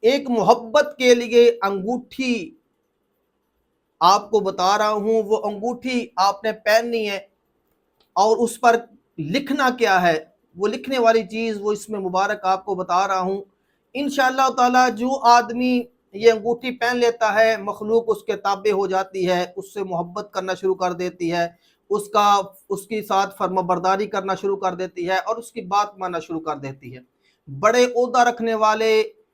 ایک محبت کے لیے انگوٹھی آپ کو بتا رہا ہوں، وہ انگوٹھی آپ نے پہننی ہے، اور اس پر لکھنا کیا ہے، وہ لکھنے والی چیز وہ اس میں مبارک آپ کو بتا رہا ہوں۔ انشاءاللہ تعالی جو آدمی یہ انگوٹھی پہن لیتا ہے، مخلوق اس کے تابع ہو جاتی ہے، اس سے محبت کرنا شروع کر دیتی ہے، اس کی ساتھ فرما برداری کرنا شروع کر دیتی ہے، اور اس کی بات ماننا شروع کر دیتی ہے۔ بڑے عہدہ رکھنے والے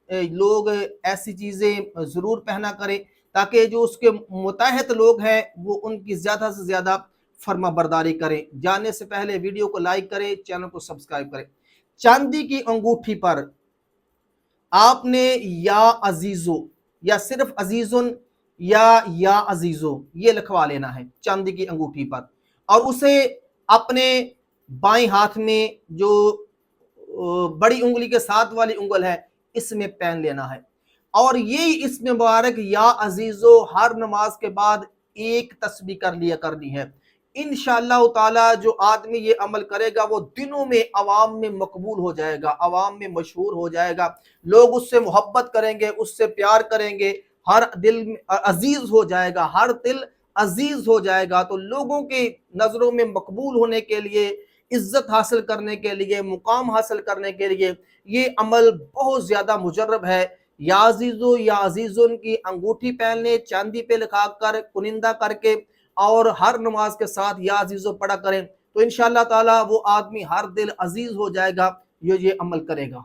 لوگ ایسی چیزیں ضرور پہنا کریں، تاکہ جو اس کے متحد لوگ ہیں وہ ان کی زیادہ سے زیادہ فرما برداری کریں۔ جانے سے پہلے ویڈیو کو لائک کریں، چینل کو سبسکرائب کریں۔ چاندی کی انگوٹھی پر آپ نے یا عزیزو، یا صرف عزیزن یا عزیزو یہ لکھوا لینا ہے چاندی کی انگوٹھی پر، اور اسے اپنے بائیں ہاتھ میں جو بڑی انگلی کے ساتھ والی انگل ہے اس میں پہن لینا ہے، اور یہی اس میں مبارک یا عزیزو ہر نماز کے بعد ایک تسبیح کر لیا کرنی ہے۔ انشاءاللہ تعالی جو آدمی یہ عمل کرے گا وہ دنوں میں عوام میں مقبول ہو جائے گا، عوام میں مشہور ہو جائے گا، لوگ اس سے محبت کریں گے، اس سے پیار کریں گے، ہر دل عزیز ہو جائے گا، ہر دل عزیز ہو جائے گا۔ تو لوگوں کی نظروں میں مقبول ہونے کے لیے، عزت حاصل کرنے کے لیے، مقام حاصل کرنے کے لیے یہ عمل بہت زیادہ مجرب ہے۔ یا عزیزو یا عزیزن کی انگوٹھی پہن لیں، چاندی پہ لکھا کر کنندہ کر کے، اور ہر نماز کے ساتھ یا عزیزو پڑھا کریں، تو انشاءاللہ تعالی وہ آدمی ہر دل عزیز ہو جائے گا، یہ عمل کرے گا۔